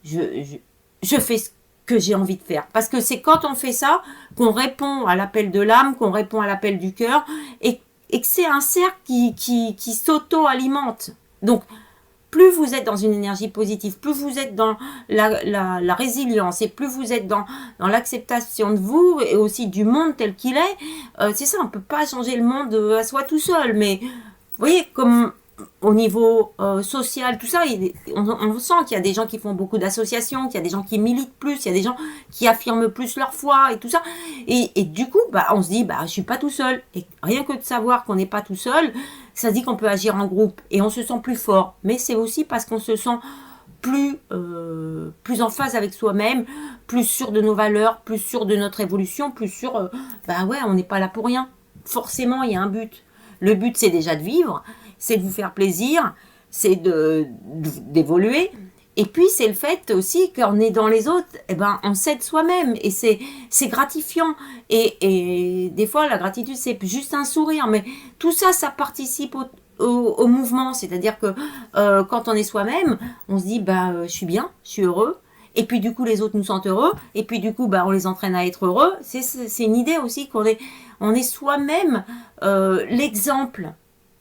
je fais ce que j'ai envie de faire. Parce que c'est quand on fait ça qu'on répond à l'appel de l'âme, qu'on répond à l'appel du cœur et que c'est un cercle qui s'auto-alimente. Donc, plus vous êtes dans une énergie positive, plus vous êtes dans la résilience et plus vous êtes dans l'acceptation de vous et aussi du monde tel qu'il est, c'est ça, on ne peut pas changer le monde à soi tout seul. Mais vous voyez, comme au niveau social, tout ça, on sent qu'il y a des gens qui font beaucoup d'associations, qu'il y a des gens qui militent plus, il y a des gens qui affirment plus leur foi et tout ça. Et du coup, on se dit, je suis pas tout seul. Et rien que de savoir qu'on n'est pas tout seul, ça se dit qu'on peut agir en groupe et on se sent plus fort. Mais c'est aussi parce qu'on se sent plus en phase avec soi-même, plus sûr de nos valeurs, plus sûr de notre évolution, plus sûr, on n'est pas là pour rien. Forcément, il y a un but. Le but, c'est déjà de vivre, c'est de vous faire plaisir, c'est d'évoluer. Et puis, c'est le fait aussi qu'on est dans les autres, on s'aide soi-même et c'est gratifiant. Et des fois, la gratitude, c'est juste un sourire. Mais tout ça, ça participe au mouvement. C'est-à-dire que quand on est soi-même, on se dit, je suis bien, je suis heureux. Et puis, du coup, les autres nous sentent heureux. Et puis, du coup, on les entraîne à être heureux. C'est une idée aussi qu'on est soi-même l'exemple.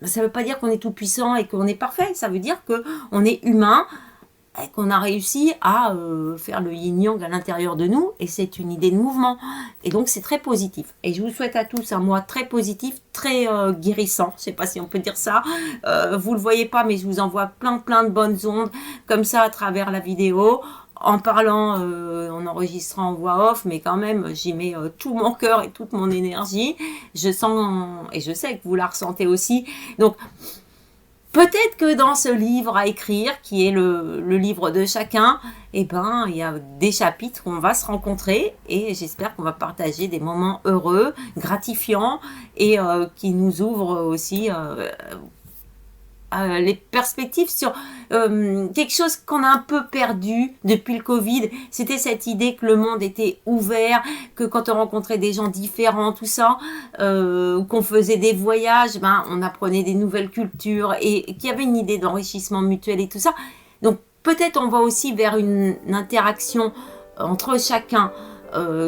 Ça ne veut pas dire qu'on est tout puissant et qu'on est parfait. Ça veut dire qu'on est humain et qu'on a réussi à faire le yin-yang à l'intérieur de nous. Et c'est une idée de mouvement. Et donc, c'est très positif. Et je vous souhaite à tous un mois très positif, très guérissant. Je ne sais pas si on peut dire ça. Vous ne le voyez pas, mais je vous envoie plein de bonnes ondes comme ça à travers la vidéo. En parlant, en enregistrant en voix off, mais quand même, j'y mets tout mon cœur et toute mon énergie. Je sens, et je sais que vous la ressentez aussi. Donc, peut-être que dans ce livre à écrire, qui est le livre de chacun, il y a des chapitres où on va se rencontrer et j'espère qu'on va partager des moments heureux, gratifiants et qui nous ouvrent aussi les perspectives sur quelque chose qu'on a un peu perdu depuis le Covid. C'était cette idée que le monde était ouvert, que quand on rencontrait des gens différents, tout ça, qu'on faisait des voyages, on apprenait des nouvelles cultures et qu'il y avait une idée d'enrichissement mutuel et tout ça. Donc peut-être on va aussi vers une interaction entre chacun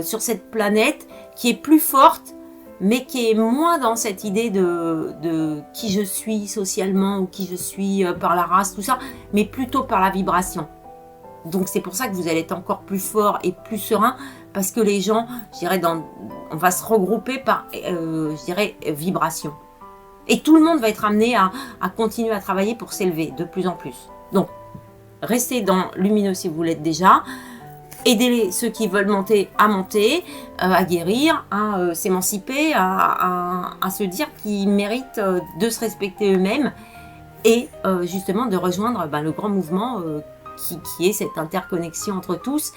sur cette planète qui est plus forte, mais qui est moins dans cette idée de qui je suis socialement ou qui je suis par la race, tout ça, mais plutôt par la vibration. Donc c'est pour ça que vous allez être encore plus fort et plus serein, parce que les gens, je dirais, on va se regrouper par, vibration. Et tout le monde va être amené à continuer à travailler pour s'élever de plus en plus. Donc, restez dans lumineux si vous l'êtes déjà. Aidez ceux qui veulent monter, à guérir, à s'émanciper, à se dire qu'ils méritent de se respecter eux-mêmes et justement de rejoindre le grand mouvement qui est cette interconnexion entre tous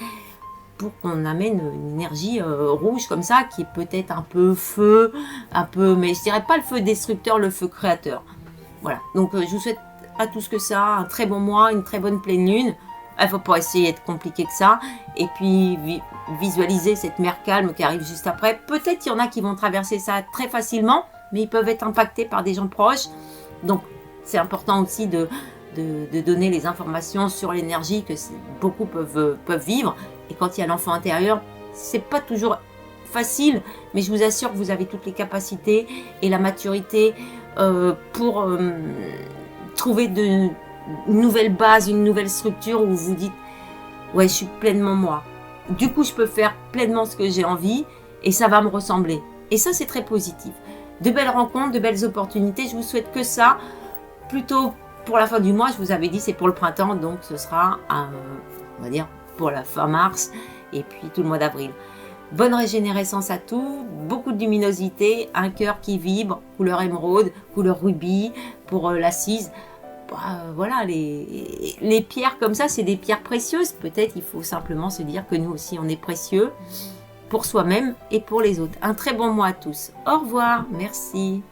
pour qu'on amène une énergie rouge comme ça qui est peut-être un peu feu, mais je dirais pas le feu destructeur, le feu créateur. Voilà, donc je vous souhaite à tous que ça, un très bon mois, une très bonne pleine lune. Il ne faut pas essayer d'être compliqué que ça. Et puis, visualiser cette mer calme qui arrive juste après. Peut-être qu'il y en a qui vont traverser ça très facilement, mais ils peuvent être impactés par des gens proches. Donc, c'est important aussi de donner les informations sur l'énergie que beaucoup peuvent vivre. Et quand il y a l'enfant intérieur, c'est pas toujours facile, mais je vous assure que vous avez toutes les capacités et la maturité pour trouver une nouvelle base, une nouvelle structure où vous dites ouais, je suis pleinement moi. Du coup, je peux faire pleinement ce que j'ai envie et ça va me ressembler. Et ça, c'est très positif. De belles rencontres, de belles opportunités. Je vous souhaite que ça. Plutôt pour la fin du mois, je vous avais dit, c'est pour le printemps. Donc, ce sera, on va dire, pour la fin mars et puis tout le mois d'avril. Bonne régénérescence à tout, beaucoup de luminosité, un cœur qui vibre, couleur émeraude, couleur rubis pour l'assise. Voilà, les pierres comme ça, c'est des pierres précieuses. Peut-être il faut simplement se dire que nous aussi, on est précieux pour soi-même et pour les autres. Un très bon mois à tous. Au revoir, merci.